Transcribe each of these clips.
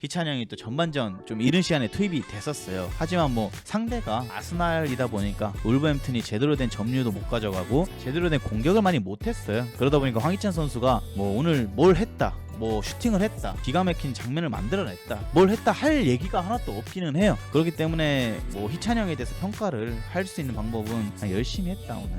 희찬형이 또 전반전 좀 이른 시간에 투입이 됐었어요. 하지만 뭐 상대가 아스날이다 보니까 울버햄튼이 제대로 된 점유도 못 가져가고 제대로 된 공격을 많이 못했어요. 그러다 보니까 황희찬 선수가 뭐 오늘 뭘 했다, 뭐 슈팅을 했다, 기가 막힌 장면을 만들어냈다, 뭘 했다 할 얘기가 하나도 없기는 해요. 그렇기 때문에 뭐 희찬형에 대해서 평가를 할 수 있는 방법은 그냥 열심히 했다 오늘.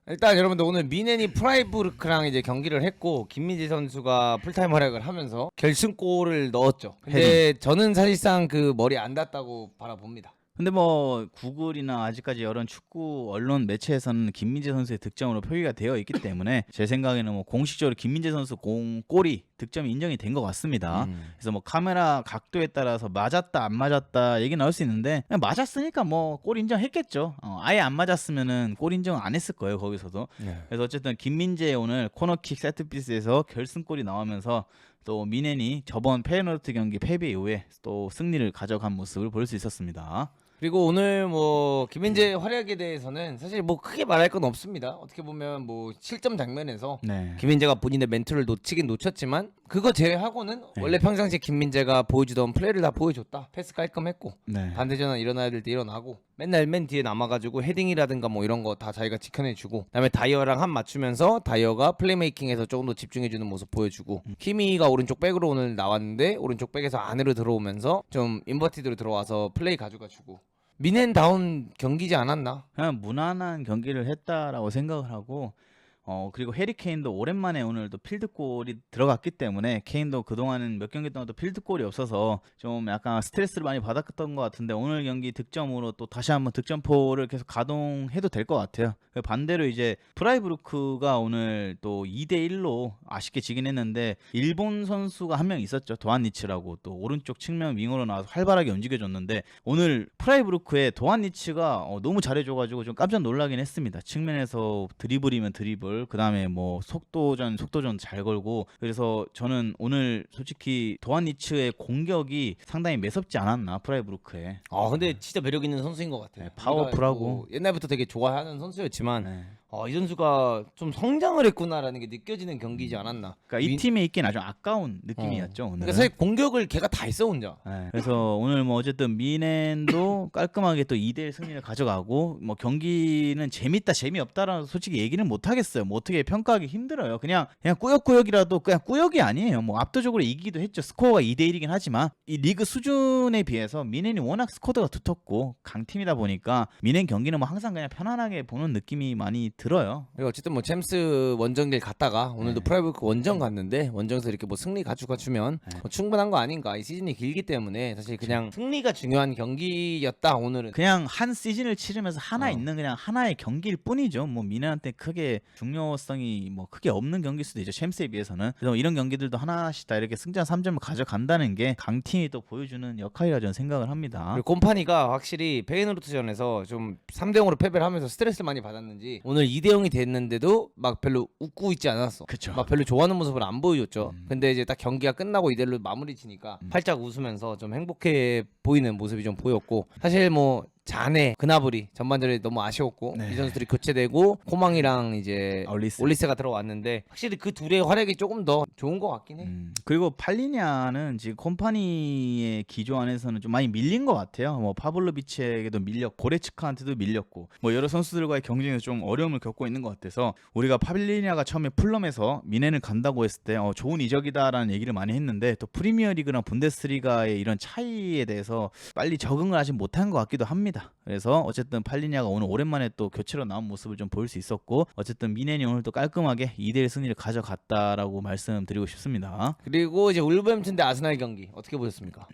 일단 여러분들 오늘 미넨이 프라이부르크랑 이제 경기를 했고 김민재 선수가 풀타임 활약을 하면서 결승골을 넣었죠. 근데 저는 사실상 그 머리 안 닿았다고 바라봅니다. 근데 뭐 구글이나 아직까지 여러 축구 언론 매체에서는 김민재 선수의 득점으로 표기가 되어 있기 때문에 제 생각에는 뭐 공식적으로 김민재 선수 골이 득점이 인정이 된 것 같습니다. 그래서 뭐 카메라 각도에 따라서 맞았다 안 맞았다 얘기 나올 수 있는데 그냥 맞았으니까 뭐 골 인정했겠죠. 아예 안 맞았으면은 골 인정 안 했을 거예요 거기서도. 네. 그래서 어쨌든 김민재 오늘 코너킥 세트피스에서 결승골이 나오면서 또 미넨이 저번 페이노르트 경기 패배 이후에 또 승리를 가져간 모습을 볼 수 있었습니다. 그리고 오늘 뭐 김민재 활약에 대해서는 사실 뭐 크게 말할 건 없습니다. 어떻게 보면 뭐 실점 장면에서 네. 김민재가 본인의 멘트를 놓치긴 놓쳤지만 그거 제외하고는 네. 원래 평상시 김민재가 보여주던 플레이를 다 보여줬다. 패스 깔끔했고 네. 반대전환 일어나야 될 때 일어나고 맨날 맨 뒤에 남아가지고 헤딩이라든가 뭐 이런 거 다 자기가 지켜내주고 그다음에 다이어랑 한 맞추면서 다이어가 플레이메이킹에서 조금 더 집중해주는 모습 보여주고 키미가 오른쪽 백으로 오늘 나왔는데 오른쪽 백에서 안으로 들어오면서 좀 인버티드로 들어와서 플레이 가져가주고 미넨다운 경기지 않았나? 그냥 무난한 경기를 했다라고 생각을 하고 그리고 해리 케인도 오랜만에 오늘 또 필드골이 들어갔기 때문에 케인도 그동안은 몇 경기 동안 또 필드골이 없어서 좀 약간 스트레스를 많이 받았던 것 같은데 오늘 경기 득점으로 또 다시 한번 득점포를 계속 가동해도 될 것 같아요. 반대로 이제 프라이부르크가 오늘 또 2대1로 아쉽게 지긴 했는데 일본 선수가 한 명 있었죠. 도안니츠라고 또 오른쪽 측면 윙어로 나와서 활발하게 움직여줬는데 오늘 프라이부르크의 도안니츠가 너무 잘해줘가지고 좀 깜짝 놀라긴 했습니다. 측면에서 드리블이면 드리블 그 다음에 뭐 속도전 잘 걸고 그래서 저는 오늘 솔직히 도안니츠의 공격이 상당히 매섭지 않았나 프라이부르크에. 근데 진짜 매력 있는 선수인 것 같아요. 네, 파워풀하고. 뭐 옛날부터 되게 좋아하는 선수였지만 네. 이 선수가 좀 성장을 했구나라는 게 느껴지는 경기이지 않았나. 그러니까 이 팀에 있기엔 아주 아까운 느낌이었죠 오늘. 그러니까 사실 공격을 걔가 다 했어 혼자. 네, 그래서 오늘 뭐 어쨌든 미넨도 깔끔하게 또 2대1 승리를 가져가고 뭐 경기는 재밌다 재미없다라는 솔직히 얘기는 못 하겠어요. 뭐 어떻게 평가하기 힘들어요. 그냥 꾸역꾸역이라도 그냥 꾸역이 아니에요. 뭐 압도적으로 이기기도 했죠. 스코어가 2대1이긴 하지만 이 리그 수준에 비해서 미넨이 워낙 스쿼드가 두텁고 강팀이다 보니까 미넨 경기는 뭐 항상 그냥 편안하게 보는 느낌이 많이 들어요. 그리고 어쨌든 뭐 챔스 원정길 갔다가 오늘도 네. 프라이부르크 원정 갔는데 원정에서 이렇게 뭐 승리 가져가주면 네. 뭐 충분한 거 아닌가. 이 시즌이 길기 때문에 사실 그냥 승리가 중요한 경기였다 오늘은. 그냥 한 시즌을 치르면서 하나 있는 그냥 하나의 경기일 뿐이죠. 뭐 미넨한테 크게 중요성이 뭐 크게 없는 경기일 수도 있죠. 챔스에 비해서는. 그래서 이런 경기들도 하나씩 다 이렇게 승자 3점을 가져간다는 게 강팀이 또 보여주는 역할이라 저는 생각을 합니다. 그리고 콤파니가 확실히 페이노르트전에서 좀 3대0으로 패배를 하면서 스트레스를 많이 받았는지 오늘 2대0이 됐는데도 막 별로 웃고 있지 않았어. 그쵸. 막 별로 좋아하는 모습을 안 보여줬죠. 근데 이제 딱 경기가 끝나고 2대1로 마무리 지니까 활짝 웃으면서 좀 행복해 보이는 모습이 좀 보였고 사실 뭐 자네, 그나브리 전반전에 너무 아쉬웠고 네. 이 선수들이 교체되고 코망이랑 이제 올리스. 올리스가 들어왔는데 확실히 그 둘의 활약이 조금 더 좋은 것 같긴 해. 그리고 팔리냐는 지금 콤파니의 기조 안에서는 좀 많이 밀린 것 같아요. 뭐 파블로비치에게도 밀렸고 고레츠카한테도 밀렸고 뭐 여러 선수들과의 경쟁에서 좀 어려움을 겪고 있는 것 같아서 우리가 팔리냐가 처음에 풀럼에서 미넨을 간다고 했을 때 좋은 이적이다라는 얘기를 많이 했는데 또 프리미어리그랑 분데스리가의 이런 차이에 대해서 빨리 적응을 아직 못한 것 같기도 합니다. 그래서 어쨌든 팔리냐가 오늘 오랜만에 또 교체로 나온 모습을 좀 볼 수 있었고 어쨌든 미넨이 오늘 또 깔끔하게 2대1 승리를 가져갔다라고 말씀드리고 싶습니다. 그리고 이제 울버햄튼 대 아스날 경기 어떻게 보셨습니까?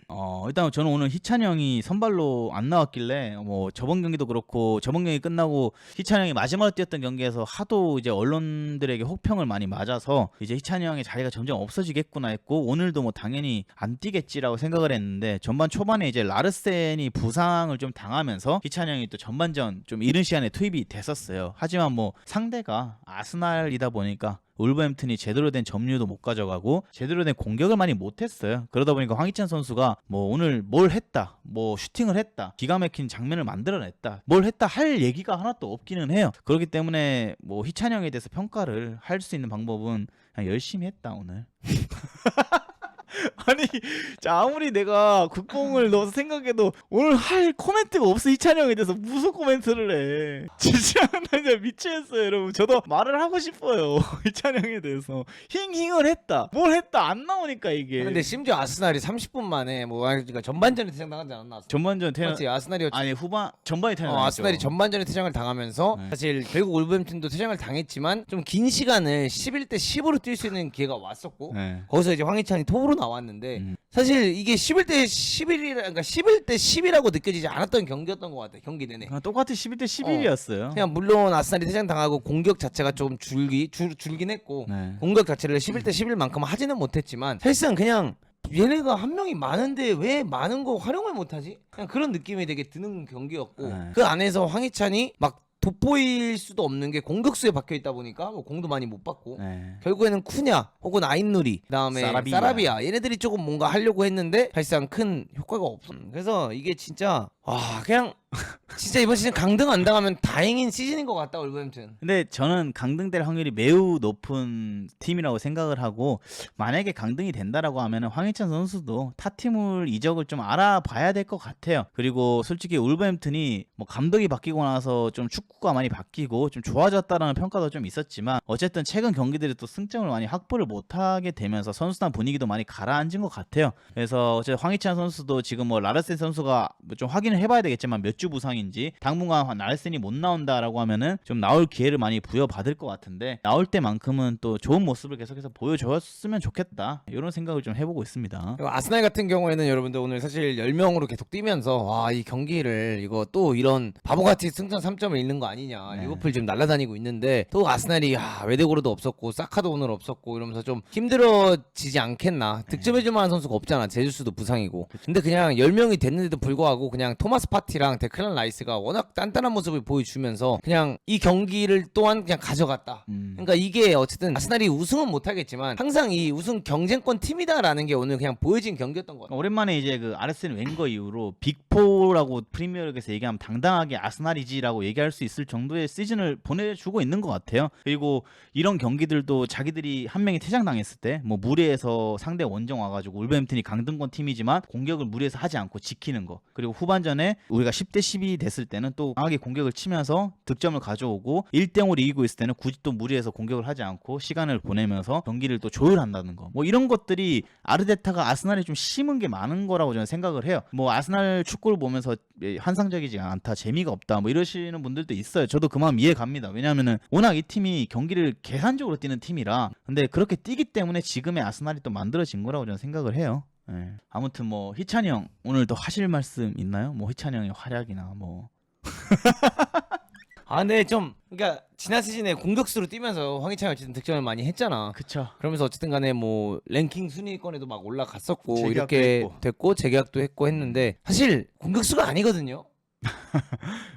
일단 저는 오늘 희찬형이 선발로 안 나왔길래 뭐 저번 경기도 그렇고 저번 경기 끝나고 희찬형이 마지막으로 뛰었던 경기에서 하도 이제 언론들에게 혹평을 많이 맞아서 이제 희찬형의 자리가 점점 없어지겠구나 했고 오늘도 뭐 당연히 안 뛰겠지라고 생각을 했는데 전반 초반에 이제 라르센이 부상을 좀 당하면서 희찬형이 또 전반전 좀 이른 시간에 투입이 됐었어요. 하지만 뭐 상대가 아스날이다 보니까 울버햄튼이 제대로 된 점유도 못 가져가고 제대로 된 공격을 많이 못했어요. 그러다 보니까 황희찬 선수가 뭐 오늘 뭘 했다, 뭐 슈팅을 했다, 기가 막힌 장면을 만들어냈다, 뭘 했다 할 얘기가 하나도 없기는 해요. 그렇기 때문에 뭐 희찬 형에 대해서 평가를 할 수 있는 방법은 그냥 열심히 했다 오늘. 아니, 자, 아무리 내가 국뽕을 넣어서 생각해도 오늘 할 코멘트가 없어. 희찬이 형에 대해서 무슨 코멘트를 해. 진짜 나 진짜 미치겠어요, 여러분. 저도 말을 하고 싶어요. 희찬이 형에 대해서 힝을 했다, 뭘 했다, 안 나오니까 이게. 근데 심지어 아스날이 30분 만에 뭐 그러니까 전반전에 퇴장 당하지 않았나? 전반전 퇴장, 맞지? 아스날이 아니 후반 전반에 퇴장. 아스날이 전반전에 퇴장을 당하면서 네. 사실 결국 울버햄튼도 퇴장을 당했지만 좀 긴 시간을 11대 10으로 뛸 수 있는 기회가 왔었고 네. 거기서 이제 황희찬이 톱으로 나왔는데 사실 이게 11대 11이라 그러니까 11대 10이라고 느껴지지 않았던 경기였던 것 같아. 경기 내내. 그냥 똑같이 11대 11이었어요. 그냥 물론 아스날이 퇴장 당하고 공격 자체가 좀 줄긴 했고 네. 공격 자체를 11대 11만큼 하지는 못했지만 사실상 그냥 얘네가 한 명이 많은데 왜 많은 거 활용을 못하지? 그냥 그런 느낌이 되게 드는 경기였고 네. 그 안에서 황희찬이 막 돋보일 수도 없는 게 공격수에 박혀 있다 보니까 뭐 공도 많이 못 받고 네. 결국에는 쿠냐 혹은 아인누리 그다음에 사라비아 얘네들이 조금 뭔가 하려고 했는데 사실상 큰 효과가 없어. 그래서 이게 진짜 그냥 진짜 이번 시즌 강등 안 당하면 다행인 시즌인 것 같다 울버햄튼. 근데 저는 강등될 확률이 매우 높은 팀이라고 생각을 하고 만약에 강등이 된다라고 하면은 황희찬 선수도 타 팀을 이적을 좀 알아봐야 될 것 같아요. 그리고 솔직히 울버햄튼이 뭐 감독이 바뀌고 나서 좀 축구가 많이 바뀌고 좀 좋아졌다라는 평가도 좀 있었지만 어쨌든 최근 경기들이 또 승점을 많이 확보를 못하게 되면서 선수단 분위기도 많이 가라앉은 것 같아요. 그래서 어쨌든 황희찬 선수도 지금 뭐 라르센 선수가 좀 확인을 해봐야 되겠지만 몇 주 부상인지 당분간 라르센이 못 나온다라고 하면은 좀 나올 기회를 많이 부여받을 것 같은데 나올 때만큼은 또 좋은 모습을 계속해서 보여줬으면 좋겠다 이런 생각을 좀 해보고 있습니다. 그리고 아스날 같은 경우에는 여러분들 오늘 사실 10명으로 계속 뛰면서 이 경기를 이거 또 이런 바보같이 승점 3점을 잃는 거 아니냐. 네. 리버풀 지금 날아다니고 있는데 또 아스날이 외대고로도 없었고 사카도 오늘 없었고 이러면서 좀 힘들어지지 않겠나. 득점해줄 만한 선수가 없잖아. 제주스도 부상이고. 근데 그냥 10명이 됐는데도 불구하고 그냥 토마스 파티랑 데클란 라이스가 워낙 단단한 모습을 보여주면서 그냥 이 경기를 또한 그냥 가져갔다. 그러니까 이게 어쨌든 아스날이 우승은 못하겠지만 항상 이 우승 경쟁권 팀이다라는 게 오늘 그냥 보여진 경기였던 것 같아요. 오랜만에 이제 그 아르센 웬거 이후로 빅4라고 프리미어리그에서 얘기하면 당당하게 아스날이지라고 얘기할 수 있을 정도의 시즌을 보내주고 있는 것 같아요. 그리고 이런 경기들도 자기들이 한 명이 퇴장당했을 때 뭐 무리해서 상대 원정 와가지고 울버햄튼이 강등권 팀이지만 공격을 무리해서 하지 않고 지키는 거, 그리고 후반전에 우리가 10대 10이 됐을 때는 또 강하게 공격을 치면서 득점을 가져오고 1대0으로 이기고 있을 때는 굳이 또 무리해서 공격을 하지 않고 시간을 보내면서 경기를 또 조율한다는 거, 뭐 이런 것들이 아르테타가 아스날에 좀 심은 게 많은 거라고 저는 생각을 해요. 뭐 아스날 축구를 보면서 환상적이지 않다, 재미가 없다 뭐 이러시는 분들도 있어요. 저도 그 마음 이해 갑니다. 왜냐하면은 워낙 이 팀이 경기를 계산적으로 뛰는 팀이라. 근데 그렇게 뛰기 때문에 지금의 아스날이 또 만들어진 거라고 저는 생각을 해요. 네. 아무튼 뭐 희찬이 형 오늘 또 하실 말씀 있나요? 뭐 희찬이 형의 활약이나 뭐. 근데 좀 그러니까 지난 시즌에 공격수로 뛰면서 황희찬이 어쨌든 득점을 많이 했잖아. 그쵸. 그러면서 어쨌든 간에 뭐 랭킹 순위권에도 막 올라갔었고 재계약도 이렇게 했고. 됐고 재계약도 했고 했는데 사실 공격수가 아니거든요.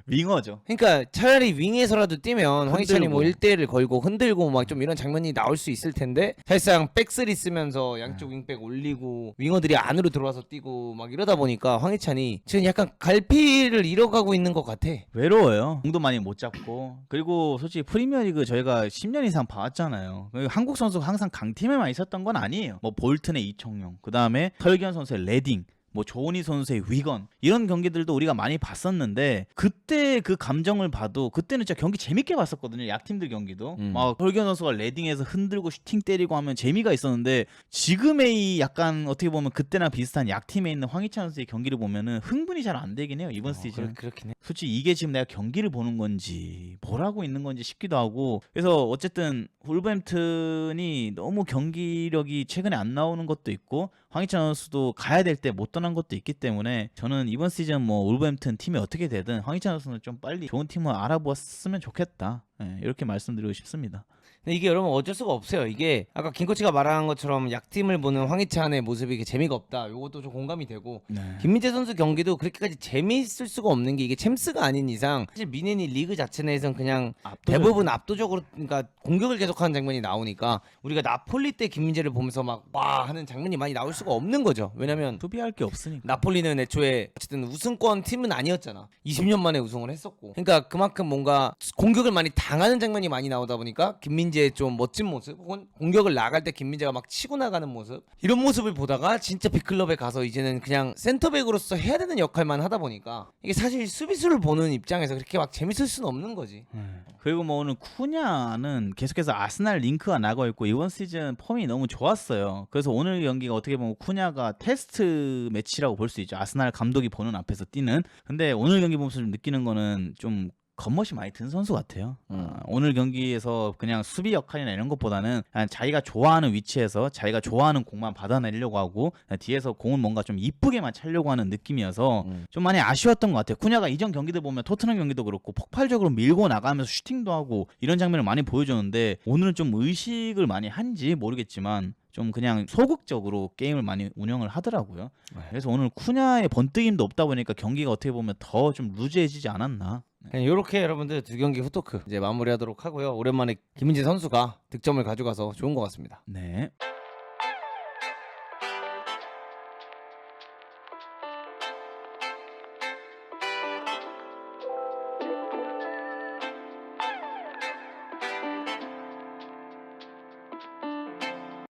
윙어죠. 그러니까 차라리 윙에서라도 뛰면 황희찬이 뭐 흔들고. 1대1을 걸고 흔들고 막 좀 이런 장면이 나올 수 있을 텐데 사실상 백스리 쓰면서 양쪽 윙백 올리고 윙어들이 안으로 들어와서 뛰고 막 이러다 보니까 황희찬이 지금 약간 갈피를 잃어가고 있는 것 같아. 외로워요. 공도 많이 못 잡고. 그리고 솔직히 프리미어리그 저희가 10년 이상 봐왔잖아요. 한국 선수가 항상 강팀에만 있었던 건 아니에요. 뭐 볼튼의 이청용, 그 다음에 설기현 선수의 레딩, 뭐 조은희 선수의 위건, 이런 경기들도 우리가 많이 봤었는데 그때 그 감정을 봐도 그때는 진짜 경기 재밌게 봤었거든요. 약팀들 경기도 막 설기현 선수가 레딩에서 흔들고 슈팅 때리고 하면 재미가 있었는데 지금의 이 약간 어떻게 보면 그때랑 비슷한 약팀에 있는 황희찬 선수의 경기를 보면은 흥분이 잘 안 되긴 해요. 이번 시즌. 그렇긴 해. 솔직히 이게 지금 내가 경기를 보는 건지 뭘 하고 있는 건지 싶기도 하고. 그래서 어쨌든 울버햄튼이 너무 경기력이 최근에 안 나오는 것도 있고 황희찬 선수도 가야 될 때 못 떠난 것도 있기 때문에 저는 이번 시즌 뭐 울버햄튼 팀이 어떻게 되든 황희찬 선수는 좀 빨리 좋은 팀을 알아보았으면 좋겠다. 예, 이렇게 말씀드리고 싶습니다. 근데 이게 여러분 어쩔 수가 없어요. 이게 아까 김코치가 말한 것처럼 약팀을 보는 황희찬의 모습이 이게 재미가 없다. 요것도 좀 공감이 되고 네. 김민재 선수 경기도 그렇게까지 재미있을 수가 없는 게 이게 챔스가 아닌 이상 사실 미네니 리그 자체 내에서는 그냥 대부분 압도적으로 그러니까 공격을 계속하는 장면이 나오니까 우리가 나폴리 때 김민재를 보면서 막 와 하는 장면이 많이 나올 수가 없는 거죠. 왜냐면 수비할 게 없으니까. 나폴리는 애초에 어쨌든 우승권 팀은 아니었잖아. 20년 만에 우승을 했었고. 그러니까 그만큼 뭔가 공격을 많이 당하는 장면이 많이 나오다 보니까 김민재의 좀 멋진 모습 혹은 공격을 나갈 때 김민재가 막 치고 나가는 모습 이런 모습을 보다가 진짜 빅클럽에 가서 이제는 그냥 센터백으로서 해야 되는 역할만 하다 보니까 이게 사실 수비수를 보는 입장에서 그렇게 막 재밌을 수는 없는 거지. 그리고 뭐 오늘 쿠냐는 계속해서 아스날 링크가 나고 있고 이번 시즌 폼이 너무 좋았어요. 그래서 오늘 경기가 어떻게 보면 쿠냐가 테스트 매치라고 볼 수 있죠. 아스날 감독이 보는 앞에서 뛰는. 근데 오늘 경기 보면서 좀 느끼는 거는 좀 겉멋이 많이 든 선수 같아요. 오늘 경기에서 그냥 수비 역할이나 이런 것보다는 그냥 자기가 좋아하는 위치에서 자기가 좋아하는 공만 받아내려고 하고 뒤에서 공을 뭔가 좀 이쁘게만 차려고 하는 느낌이어서 좀 많이 아쉬웠던 것 같아요. 쿠냐가 이전 경기들 보면 토트넘 경기도 그렇고 폭발적으로 밀고 나가면서 슈팅도 하고 이런 장면을 많이 보여줬는데 오늘은 좀 의식을 많이 한지 모르겠지만 좀 그냥 소극적으로 게임을 많이 운영을 하더라고요. 그래서 오늘 쿠냐의 번뜩임도 없다 보니까 경기가 어떻게 보면 더 좀 루즈해지지 않았나. 이렇게 여러분들 두 경기 후토크 이제 마무리하도록 하고요. 오랜만에 김민재 선수가 득점을 가져가서 좋은 것 같습니다. 네.